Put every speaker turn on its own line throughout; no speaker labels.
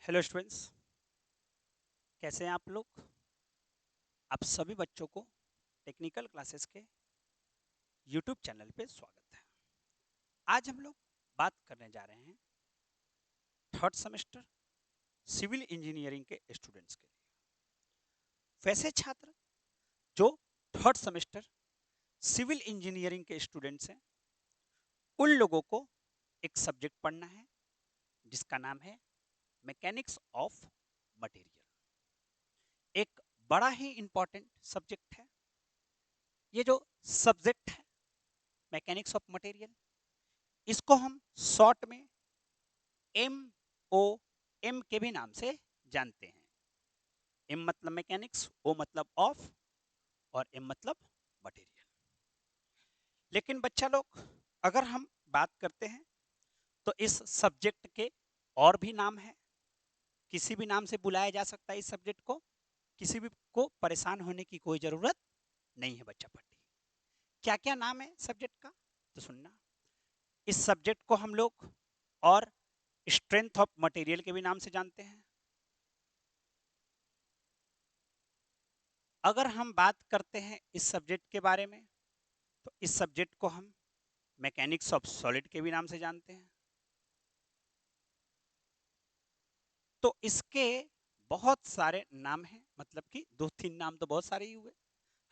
Hello students, कैसे हैं आप लोग। आप सभी बच्चों को टेक्निकल क्लासेस के यूट्यूब चैनल पे स्वागत है। आज हम लोग बात करने जा रहे हैं थर्ड सेमेस्टर सिविल इंजीनियरिंग के स्टूडेंट्स के लिए। वैसे छात्र जो थर्ड सेमेस्टर सिविल इंजीनियरिंग के स्टूडेंट्स हैं, उन लोगों को एक सब्जेक्ट पढ़ना है जिसका नाम है मैकेनिक्स ऑफ मटेरियल। एक बड़ा ही इंपॉर्टेंट सब्जेक्ट है। ये जो सब्जेक्ट है मैकेनिक्स ऑफ मटेरियल, इसको हम शॉर्ट में एम ओ एम के भी नाम से जानते हैं। एम मतलब मैकेनिक्स, ओ मतलब ऑफ और एम मतलब मटेरियल। लेकिन बच्चा लोग, अगर हम बात करते हैं तो इस सब्जेक्ट के और भी नाम है। किसी भी नाम से बुलाया जा सकता है इस सब्जेक्ट को। किसी भी को परेशान होने की कोई जरूरत नहीं है बच्चा पट्टी। क्या क्या नाम है सब्जेक्ट का, तो सुनना। इस सब्जेक्ट को हम लोग और स्ट्रेंथ ऑफ मटेरियल के भी नाम से जानते हैं। अगर हम बात करते हैं इस सब्जेक्ट के बारे में, तो इस सब्जेक्ट को हम मैकेनिक्स ऑफ सॉलिड के भी नाम से जानते हैं। तो इसके बहुत सारे नाम हैं, मतलब कि दो तीन नाम तो बहुत सारे ही हुए,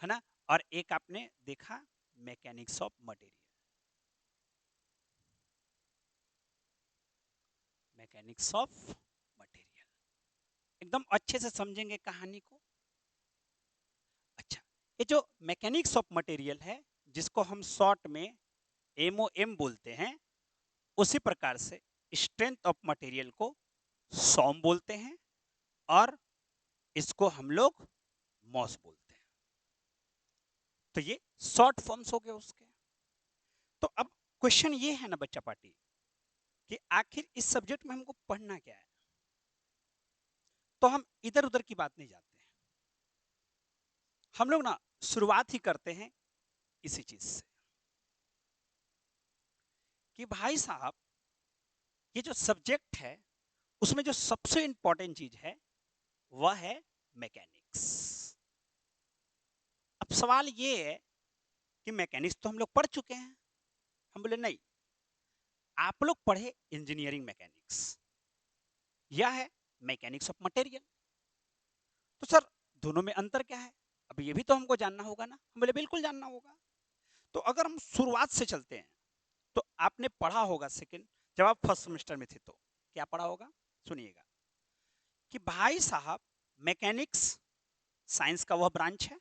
है ना। और एक आपने देखा, mechanics of material. Mechanics of material एकदम अच्छे से समझेंगे कहानी को। अच्छा, ये जो मैकेनिक्स ऑफ मटेरियल है, जिसको हम शॉर्ट में एमओएम बोलते हैं, उसी प्रकार से स्ट्रेंथ ऑफ मटेरियल को सॉम बोलते हैं और इसको हम लोग मॉस बोलते हैं। तो ये शॉर्ट फॉर्म्स हो गए उसके। तो अब क्वेश्चन ये है ना बच्चा पार्टी, कि आखिर इस सब्जेक्ट में हमको पढ़ना क्या है। तो हम इधर उधर की बात नहीं जाते हैं। हम लोग ना शुरुआत ही करते हैं इसी चीज से, कि भाई साहब, ये जो सब्जेक्ट है उसमें जो सबसे इंपॉर्टेंट चीज है वह है मैकेनिक्स। अब सवाल ये है कि मैकेनिक्स तो हम लोग पढ़ चुके हैं। हम बोले नहीं, आप लोग पढ़े इंजीनियरिंग मैकेनिक्स, यह है मैकेनिक्स ऑफ मटेरियल। तो सर, दोनों में अंतर क्या है, अब ये भी तो हमको जानना होगा ना। हम बोले बिल्कुल जानना होगा। तो अगर हम शुरुआत से चलते हैं, तो आपने पढ़ा होगा सेकंड, जब आप फर्स्ट सेमेस्टर में थे तो क्या पढ़ा होगा, सुनिएगा। कि भाई साहब, मैकेनिक्स साइंस का वह ब्रांच है।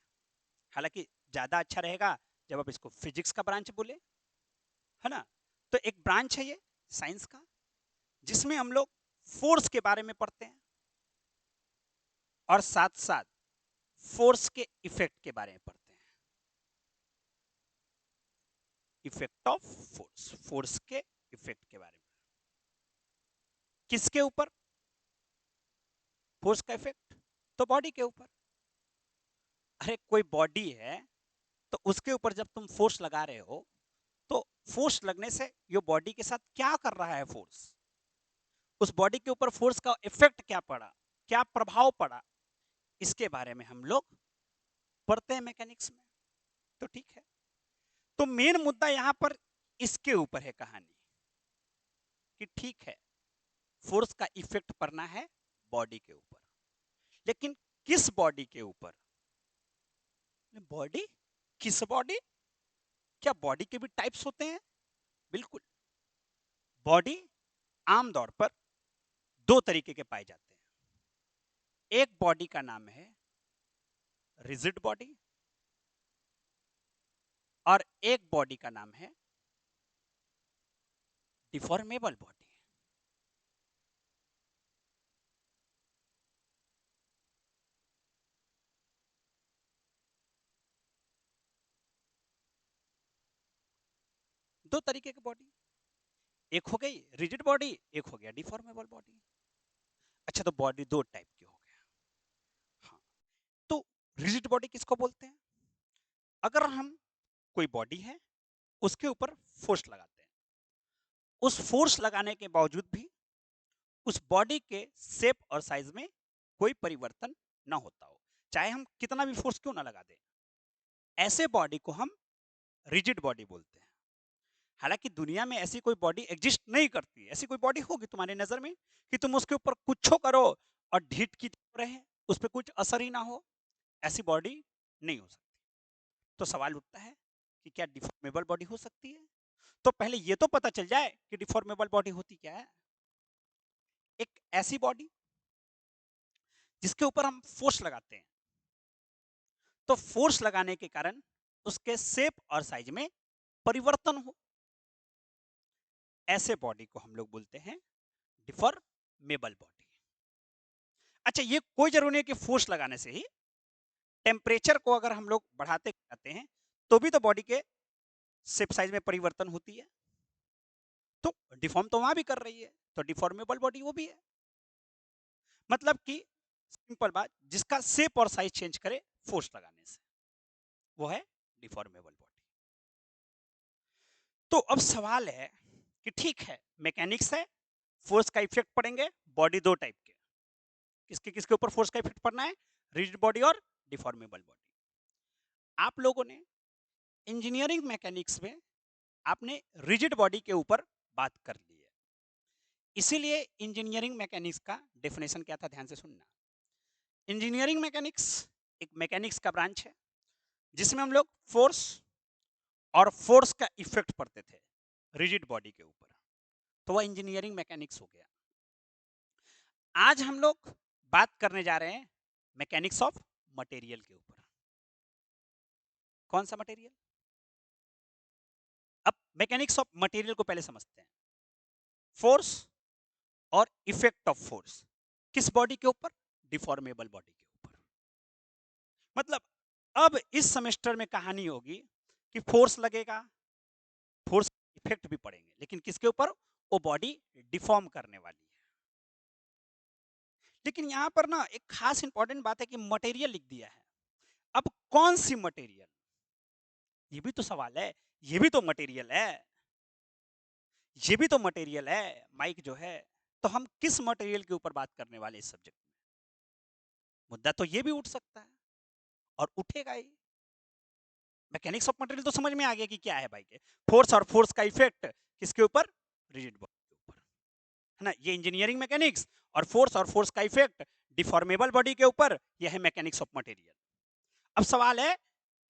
हालांकि ज्यादा अच्छा रहेगा जब आप इसको फिजिक्स का ब्रांच बोले, है ना। तो एक ब्रांच है ये साइंस का, जिसमें हम लोग फोर्स के बारे में पढ़ते हैं और साथ साथ फोर्स के इफेक्ट के बारे में पढ़ते हैं। इफेक्ट ऑफ फोर्स, फोर्स के इफेक्ट के बारे में। किसके ऊपर फोर्स का इफेक्ट, तो बॉडी के ऊपर। अरे कोई बॉडी है, तो उसके ऊपर जब तुम फोर्स लगा रहे हो, तो फोर्स लगने से यो बॉडी के साथ क्या कर रहा है फोर्स, उस बॉडी के ऊपर फोर्स का इफेक्ट क्या पड़ा, क्या प्रभाव पड़ा, इसके बारे में हम लोग पढ़ते हैं मैकेनिक्स में। तो ठीक है। तो मेन मुद्दा यहां पर इसके ऊपर है कहानी, कि ठीक है, फोर्स का इफेक्ट पड़ना है बॉडी के ऊपर, लेकिन किस बॉडी के ऊपर। बॉडी, किस बॉडी, क्या बॉडी के भी टाइप्स होते हैं। बिल्कुल। बॉडी आमतौर पर दो तरीके के पाए जाते हैं। एक बॉडी का नाम है रिजिड बॉडी, और एक बॉडी का नाम है डिफॉर्मेबल बॉडी। दो तरीके की बॉडी, एक हो गई रिजिड बॉडी, एक हो गया डिफॉर्मेबल बॉडी। अच्छा, तो बॉडी दो टाइप की हो गया। हाँ, तो रिजिड बॉडी किसको बोलते हैं, अगर हम कोई बॉडी है, उसके ऊपर फोर्स लगाते हैं, उस फोर्स लगाने के बावजूद भी उस बॉडी के शेप और साइज में कोई परिवर्तन ना होता हो, चाहे हम कितना भी फोर्स क्यों ना लगा दें। ऐसे बॉडी को हम रिजिड बॉडी बोलते हैं। हालांकि दुनिया में ऐसी कोई बॉडी एग्जिस्ट नहीं करती। ऐसी कोई बॉडी होगी तुम्हारी नजर में कि तुम उसके ऊपर कुछ करो और ढीठ की तरह रहे, उस पर कुछ असर ही ना हो? ऐसी बॉडी नहीं हो सकती। तो सवाल उठता है कि क्या डिफॉर्मेबल बॉडी हो सकती है? तो पहले ये तो पता चल जाए कि डिफॉर्मेबल बॉडी होती क्या है। एक ऐसी बॉडी जिसके ऊपर हम फोर्स लगाते हैं, तो फोर्स लगाने के कारण उसके शेप और साइज में परिवर्तन हो, ऐसे बॉडी को हम लोग बोलते हैं डिफॉर्मेबल बॉडी। अच्छा, ये कोई जरूरी नहीं कि फोर्स लगाने से ही, टेम्परेचर को अगर हम लोग बढ़ाते जाते हैं तो भी तो बॉडी के शेप साइज में परिवर्तन होती है। तो डिफॉर्म तो वहां भी कर रही है, तो डिफॉर्मेबल बॉडी वो भी है। मतलब कि सिंपल बात, जिसका शेप और साइज चेंज करे फोर्स लगाने से, वो है डिफॉर्मेबल बॉडी। तो अब सवाल है कि ठीक है, मैकेनिक्स है, फोर्स का इफेक्ट पड़ेंगे, बॉडी दो टाइप के, किसके किसके ऊपर फोर्स का इफेक्ट पड़ना है? रिजिड बॉडी और डिफॉर्मेबल बॉडी। आप लोगों ने इंजीनियरिंग मैकेनिक्स में आपने रिजिड बॉडी के ऊपर बात कर ली है, इसीलिए इंजीनियरिंग मैकेनिक्स का डेफिनेशन क्या था, ध्यान से सुनना। इंजीनियरिंग मैकेनिक्स एक मैकेनिक्स का ब्रांच है जिसमें हम लोग फोर्स और फोर्स का इफेक्ट पढ़ते थे रिजिड बॉडी के ऊपर, तो वह इंजीनियरिंग मैकेनिक्स हो गया। आज हम लोग बात करने जा रहे हैं मैकेनिक्स ऑफ मटेरियल के ऊपर। कौन सा मटेरियल? अब मैकेनिक्स ऑफ मटेरियल को पहले समझते हैं। फोर्स और इफेक्ट ऑफ फोर्स किस बॉडी के ऊपर? डिफॉर्मेबल बॉडी के ऊपर। मतलब अब इस सेमेस्टर में कहानी होगी कि फोर्स लगेगा, फोर्स इफेक्ट भी पड़ेंगे, लेकिन किसके ऊपर? वो बॉडी डिफॉर्म करने वाली है। लेकिन यहां पर ना एक खास इंपॉर्टेंट बात है कि मटेरियल लिख दिया है। अब कौन सी मटेरियल, ये भी तो सवाल है। ये भी तो मटेरियल है, ये भी तो मटेरियल है माइक जो है। तो हम किस मटेरियल के ऊपर बात करने वाले इस सब्जेक्ट में? मुद्दा तो ये भी उठ सकता है और उठेगा ही। मैकेनिक्स ऑफ मटेरियल तो समझ में आ गया कि क्या है भाई के, फोर्स और फोर्स का इफेक्ट किसके ऊपर? रिजिड बॉडी के ऊपर, है ना। ये इंजीनियरिंग मैकेनिक्स, और फोर्स का इफेक्ट डिफॉर्मेबल बॉडी के ऊपर, यह है मैकेनिक्स ऑफ मटेरियल। अब सवाल है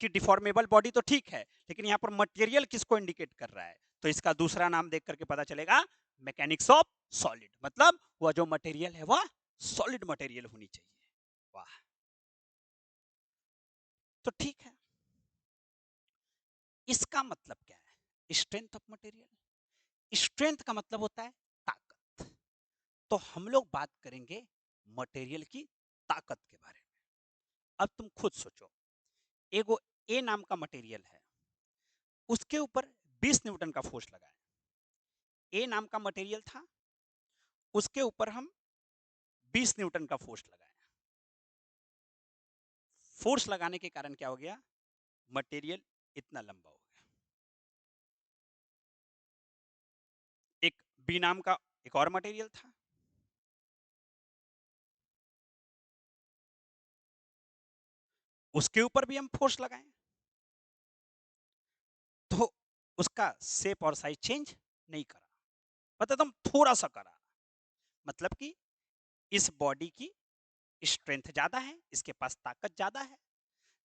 कि डिफॉर्मेबल बॉडी तो ठीक है, लेकिन यहाँ पर मटेरियल किसको इंडिकेट कर रहा है? तो इसका दूसरा नाम देख करके पता चलेगा, मैकेनिक्स ऑफ सॉलिड। मतलब वह जो मटेरियल है वह सॉलिड मटेरियल होनी चाहिए। वाह, तो ठीक है। इसका मतलब क्या है स्ट्रेंथ ऑफ मटेरियल? स्ट्रेंथ का मतलब होता है ताकत। तो हम लोग बात करेंगे मटेरियल की ताकत के बारे में। अब तुम खुद सोचो, एगो ए नाम का मटेरियल है, उसके ऊपर 20 न्यूटन का फोर्स लगा है। ए नाम का मटेरियल था, उसके ऊपर हम 20 न्यूटन का फोर्स लगाए। फोर्स लगाने के कारण क्या हो गया? मटेरियल इतना लंबा हो गया। एक बी नाम का एक और मटेरियल था, उसके ऊपर भी हम फोर्स लगाए, तो उसका शेप और साइज चेंज नहीं करा, मतलब हम थोड़ा सा करा। मतलब कि इस बॉडी की स्ट्रेंथ ज्यादा है, इसके पास ताकत ज्यादा है,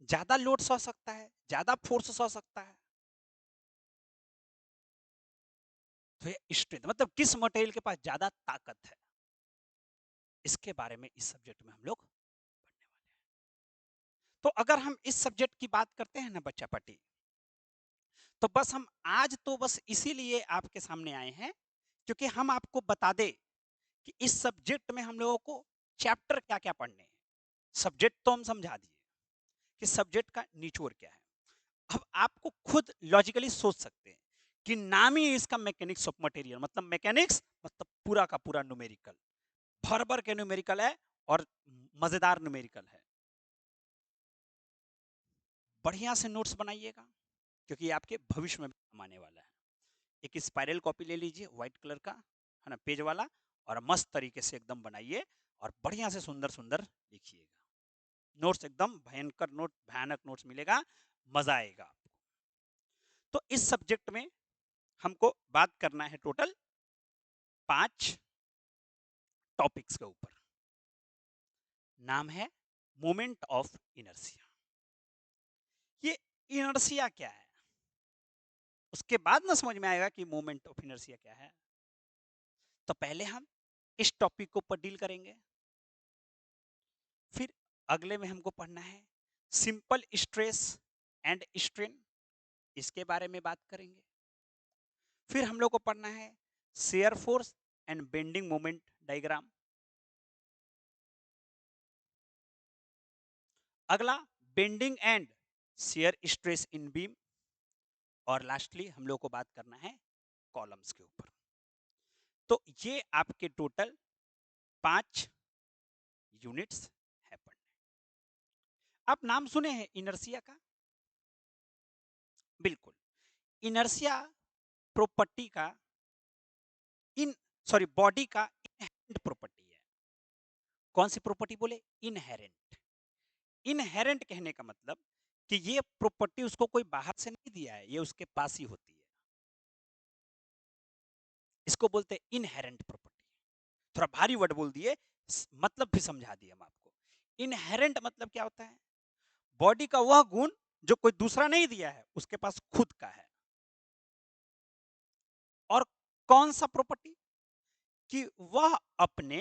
ज्यादा लोड सह सकता है, ज्यादा फोर्स सह सकता है। तो ये स्ट्रेंथ मतलब किस मटेरियल के पास ज्यादा ताकत है, इसके बारे में इस सब्जेक्ट में हम लोग पढ़ने वाले हैं। तो अगर हम इस सब्जेक्ट की बात करते हैं ना बच्चा पार्टी, तो बस हम आज तो बस इसीलिए आपके सामने आए हैं क्योंकि हम आपको बता दें कि इस सब्जेक्ट में हम लोगों को चैप्टर क्या क्या पढ़ने हैं। सब्जेक्ट तो हम समझा दिए कि सब्जेक्ट का निचोड़ क्या है। अब आपको खुद लॉजिकली सोच सकते हैं कि नाम ही इसका मैकेनिक्स ऑफ मटेरियल, मतलब मैकेनिक्स मतलब पूरा का पूरा न्यूमेरिकल, भर भर के न्यूमेरिकल है और मजेदार न्यूमेरिकल है। बढ़िया से नोट्स बनाइएगा क्योंकि आपके भविष्य में काम आने वाला है। एक स्पाइरल कॉपी ले लीजिए व्हाइट कलर का, है ना, पेज वाला, और मस्त तरीके से एकदम बनाइए और बढ़िया से सुंदर सुंदर लिखिएगा। नोट्स एकदम भयंकर नोट भयानक नोट्स मिलेगा, मजा आएगा आपको। तो इस सब्जेक्ट में हमको बात करना है टोटल 5 टॉपिक्स के ऊपर। नाम है मोमेंट ऑफ इनर्शिया। ये इनर्शिया क्या है, उसके बाद ना समझ में आएगा कि मोमेंट ऑफ इनर्शिया क्या है। तो पहले हम इस टॉपिक को ऊपर डील करेंगे, फिर अगले में हमको पढ़ना है सिंपल स्ट्रेस एंड स्ट्रेन, इसके बारे में बात करेंगे। फिर हम लोग को पढ़ना है shear force and bending moment diagram. अगला bending and shear stress in beam. और लास्टली हम लोग को बात करना है कॉलम्स के ऊपर। तो ये आपके टोटल 5 यूनिट्स है पढ़ने। आप नाम सुने हैं इनर्शिया का? बिल्कुल, इनर्शिया प्रॉपर्टी का इन सॉरी बॉडी का इनहेरेंट प्रॉपर्टी है। कौन सी प्रॉपर्टी बोले? इनहेरेंट। इनहेरेंट कहने का मतलब कि ये प्रॉपर्टी उसको कोई बाहर से नहीं दिया है, ये उसके पास ही होती है। इसको बोलते हैं इनहेरेंट प्रॉपर्टी। थोड़ा भारी वर्ड बोल दिए, मतलब भी समझा दिए हम आपको। इनहेरेंट मतलब क्या होता है? बॉडी का वह गुण जो कोई दूसरा नहीं दिया है, उसके पास खुद का है। और कौन सा प्रॉपर्टी? कि वह अपने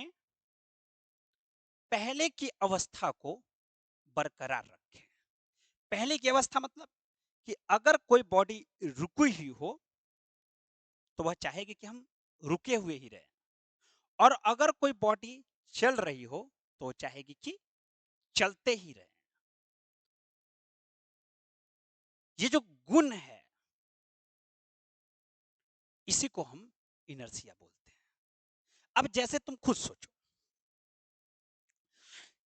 पहले की अवस्था को बरकरार रखे। पहले की अवस्था मतलब कि अगर कोई बॉडी रुकी ही हो तो वह चाहेगी कि हम रुके हुए ही रहें, और अगर कोई बॉडी चल रही हो तो चाहेगी कि चलते ही रहे। ये जो गुण है इसी को हम इनर्शिया बोलते हैं। अब जैसे तुम खुद सोचो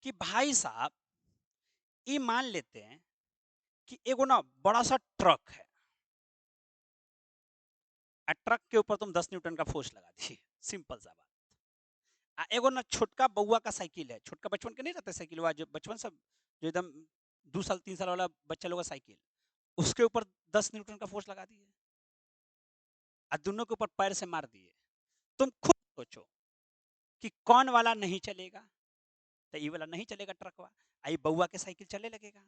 कि भाई साहब, ये मान लेते हैं कि एगो ना बड़ा सा ट्रक है, और ट्रक के ऊपर तुम 10 न्यूटन का फोर्स लगा दिए, सिंपल सा बात। एगो ना छोटका बउआ का साइकिल है, छोटका बचपन के नहीं रहता साइकिल, जो बचपन सब जो एकदम 2 साल 3 साल वाला बच्चा लोग का साइकिल, उसके ऊपर 10 न्यूटन का फोर्स लगा दिए और दोनों के ऊपर पैर से मार दिए। तुम खुद सोचो कि कौन वाला नहीं चलेगा? तो ये वाला नहीं चलेगा, ट्रक वाला। आई बउआ के साइकिल चले लगेगा।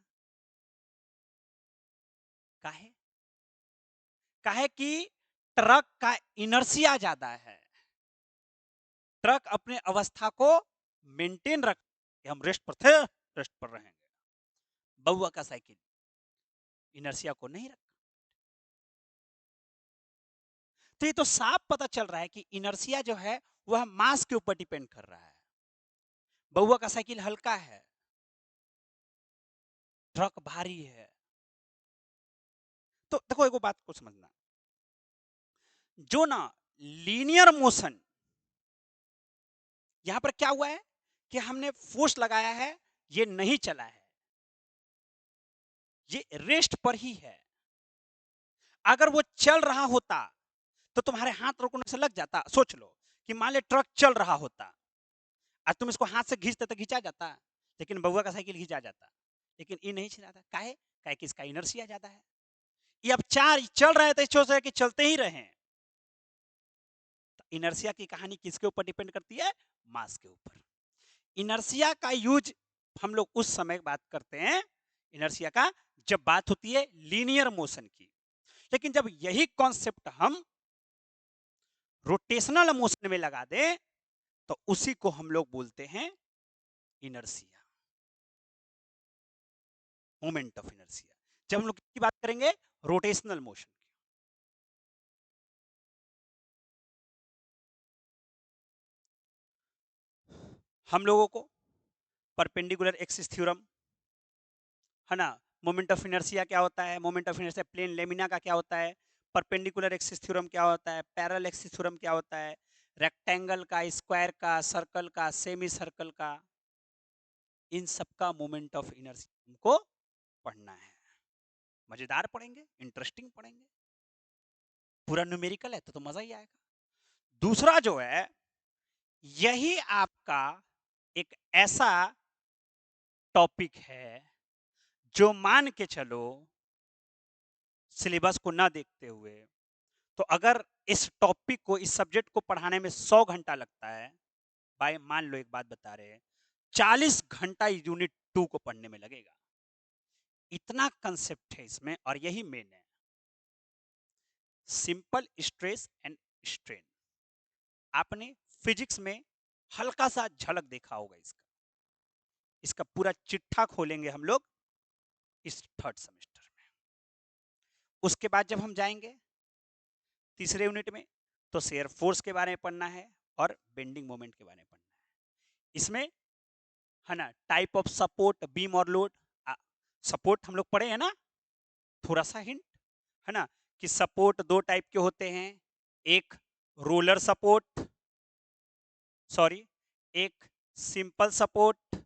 काहे? काहे कि ट्रक का इनर्शिया ज्यादा है। ट्रक अपने अवस्था को मेंटेन रख, हम रेस्ट पर थे, रेस्ट पर रहेंगे। बउआ का साइकिल इनर्शिया को नहीं रख। तो ये तो साफ पता चल रहा है कि इनर्शिया जो है वह मास के ऊपर डिपेंड कर रहा है। बउआ का साइकिल हल्का है, ट्रक भारी है। तो देखो एक बात को समझना, जो ना लीनियर मोशन, यहां पर क्या हुआ है कि हमने फोर्स लगाया है, ये नहीं चला है, ये रेस्ट पर ही है। अगर वो चल रहा होता तो तुम्हारे हाथ रोकने से लग जाता। सोच लो कि मान ले ट्रक चल रहा होता और तुम इसको हाथ से खींचते तो खींचा जाता, लेकिन बउआ का साइकिल खींचा जाता। लेकिन ये नहीं खींचाता, काहे? काहे कि इसका इनर्शिया ज्यादा है। ये अब चार चल रहे थे, सोच रहे कि चलते ही रहे। तो इनर्शिया की कहानी किसके ऊपर डिपेंड करती है? मास के ऊपर। इनर्शिया का यूज हम लोग उस समय बात करते हैं इनर्शिया का जब बात होती है लीनियर मोशन की। लेकिन जब यही कॉन्सेप्ट हम रोटेशनल मोशन में लगा दें तो उसी को हम लोग बोलते हैं इनर्शिया, मोमेंट ऑफ इनर्शिया। जब हम लोग की बात करेंगे रोटेशनल मोशन की। हम लोगों को परपेंडिकुलर एक्सिस थ्योरम है ना, मोमेंट ऑफ इनर्शिया क्या होता है, moment of inertia plane lamina का क्या होता है, परपेंडिकुलर एक्सिस थ्योरम क्या होता है, पैरेलल एक्सिस थ्योरम क्या होता है, रेक्टेंगल का, स्क्वायर का, सर्कल का, सेमी सर्कल का, इन सब का मोमेंट ऑफ इनर्शिया हमको पढ़ना है। मजेदार पढ़ेंगे, इंटरेस्टिंग पढ़ेंगे, पूरा न्यूमेरिकल है तो मजा ही आएगा। दूसरा जो है यही आपका एक ऐसा टॉपिक है जो मान के चलो सिलेबस को ना देखते हुए, तो अगर इस टॉपिक को, इस सब्जेक्ट को पढ़ाने में 100 घंटा लगता है, भाई मान लो एक बात बता रहे हैं, 40 घंटा यूनिट 2 को पढ़ने में लगेगा। इतना कंसेप्ट है इसमें और यही मेन है, सिंपल स्ट्रेस एंड स्ट्रेन। आपने फिजिक्स में हल्का सा झलक देखा होगा इसका। इसका पूरा चिट्ठा खोलेंगे हम लोग इस थर्ड सेमेस्टर में। उसके बाद जब हम जाएंगे तीसरे यूनिट में, तो शेयर फोर्स के बारे में पढ़ना है और बेंडिंग मोमेंट के बारे में पढ़ना है। इसमें है ना टाइप ऑफ सपोर्ट, बीम और लोड। सपोर्ट हम लोग पढ़े हैं ना, थोड़ा सा हिंट है ना, कि सपोर्ट दो टाइप के होते हैं, एक रोलर सपोर्ट, सॉरी, एक सिंपल सपोर्ट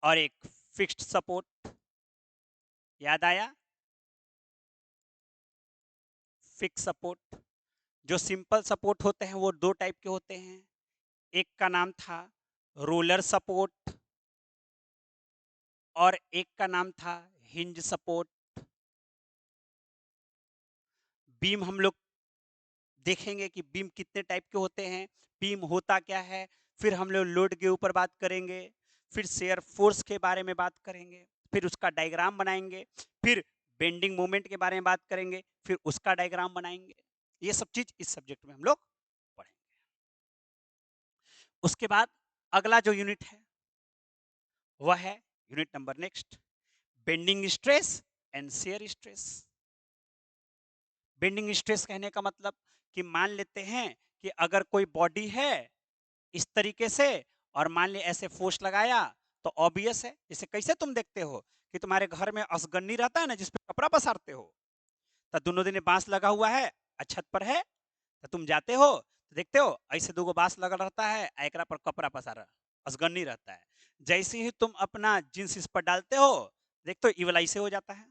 और एक फिक्स्ड सपोर्ट। याद आया? फिक्स सपोर्ट, जो सिंपल सपोर्ट होते हैं वो दो टाइप के होते हैं, एक का नाम था रोलर सपोर्ट और एक का नाम था हिंज सपोर्ट। बीम हम लोग देखेंगे कि बीम कितने टाइप के होते हैं, बीम होता क्या है, फिर हम लोग लोड के ऊपर बात करेंगे, फिर शेयर फोर्स के बारे में बात करेंगे, फिर उसका डायग्राम बनाएंगे, फिर बेंडिंग मोमेंट के बारे में बात करेंगे, फिर उसका डायग्राम बनाएंगे। ये सब चीज इस सब्जेक्ट में हम लोग पढ़ेंगे। उसके बाद अगला जो यूनिट है वह है unit number next, bending stress and shear stress. Bending stress कहने का मतलब कि मान लेते हैं कि अगर कोई बॉडी है इस तरीके से और मान ले ऐसे फोर्स लगाया, तो ऑब्वियस है, जैसे कैसे तुम देखते हो कि तुम्हारे घर में असगन्नी रहता है ना जिसपे कपड़ा पसारते हो, तो दोनों दिन बांस लगा हुआ है, छत पर है, तो तुम जाते हो तो देखते हो ऐसे दो बांस लगा रहता है, एकरा पर कपड़ा पसारा असगन्नी रहता है। जैसे ही तुम अपना जींस इस पर डालते हो, देखते हो इवलाई से हो जाता है।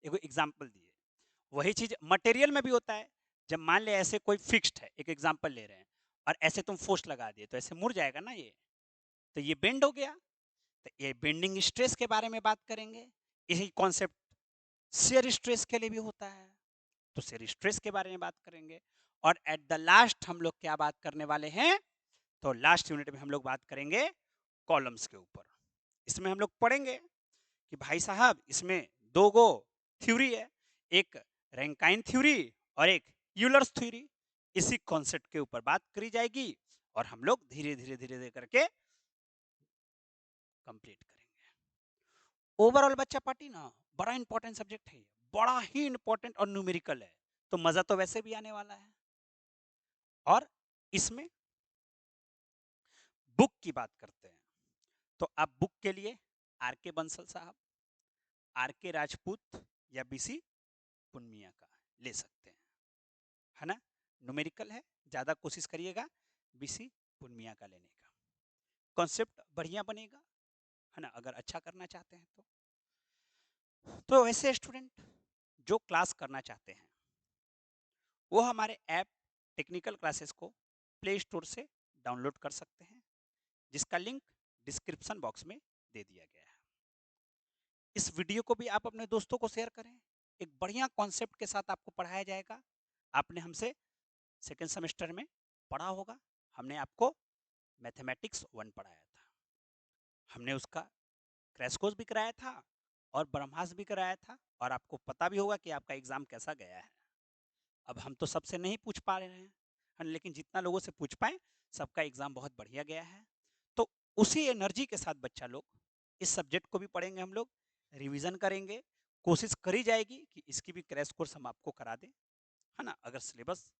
एक एग्जाम्पल दिए, वही चीज मटेरियल में भी होता है। जब मान ले ऐसे कोई फिक्स्ड है, एक एग्जांपल ले रहे हैं, और ऐसे तुम फोर्स लगा दिए तो ऐसे मुड़ जाएगा ना ये, तो ये बेंड हो गया। तो ये बेंडिंग स्ट्रेस के बारे में बात करेंगे। यही कॉन्सेप्ट शेयर स्ट्रेस के लिए भी होता है, तो शेयर स्ट्रेस के बारे में बात करेंगे। और एट द लास्ट हम लोग क्या बात करने वाले हैं, तो लास्ट यूनिट में हम लोग बात करेंगे कॉलम्स के ऊपर। इसमें हम लोग पढ़ेंगे कि भाई साहब इसमें दो गो थ्योरी है, एक रैंकाइन थ्योरी और एक यूलर्स थ्योरी। इसी कॉन्सेप्ट के ऊपर बात करी जाएगी और हम लोग धीरे धीरे धीरे धीरे करके कंप्लीट करेंगे। ओवरऑल बच्चा पार्टी ना बड़ा इंपॉर्टेंट सब्जेक्ट है, बड़ा ही इंपॉर्टेंट और न्यूमेरिकल है, तो मजा तो वैसे भी आने वाला है। और इसमें बुक की बात करते हैं, तो आप बुक के लिए आर के बंसल साहब, आर के राजपूत या बीसी पुन्निया का ले सकते हैं, है ना। न्यूमेरिकल है, ज्यादा कोशिश करिएगा बीसी पुन्निया का लेने का, कॉन्सेप्ट बढ़िया बनेगा, है ना, अगर अच्छा करना चाहते हैं तो वैसे स्टूडेंट जो क्लास करना चाहते हैं वो हमारे ऐप टेक्निकल क्लासेस को प्ले स्टोर से डाउनलोड कर सकते हैं, जिसका लिंक डिस्क्रिप्शन बॉक्स में दे दिया गया है। इस वीडियो को भी आप अपने दोस्तों को शेयर करें, एक बढ़िया कॉन्सेप्ट के साथ आपको पढ़ाया जाएगा। आपने हमसे सेकेंड सेमेस्टर में पढ़ा होगा, हमने आपको मैथमेटिक्स 1 पढ़ाया था, हमने उसका क्रैश कोर्स भी कराया था और ब्रह्मास्त्र भी कराया था, और आपको पता भी होगा कि आपका एग्जाम कैसा गया है। अब हम तो सबसे नहीं पूछ पा रहे हैं, लेकिन जितना लोगों से पूछ पाए सबका एग्जाम बहुत बढ़िया गया है। तो उसी एनर्जी के साथ बच्चा लोग इस सब्जेक्ट को भी पढ़ेंगे, हम लोग रिवीजन करेंगे, कोशिश करी जाएगी कि इसकी भी क्रैश कोर्स हम आपको करा दें, है ना, अगर सिलेबस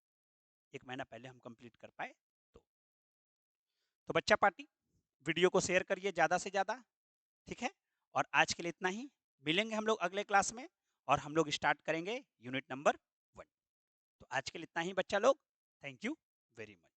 1 महीना पहले हम कंप्लीट कर पाए तो। बच्चा पार्टी वीडियो को शेयर करिए ज़्यादा से ज़्यादा, ठीक है। और आज के लिए इतना ही, मिलेंगे हम लोग अगले क्लास में और हम लोग स्टार्ट करेंगे यूनिट नंबर 1। तो आज के लिए इतना ही बच्चा लोग, थैंक यू वेरी मच।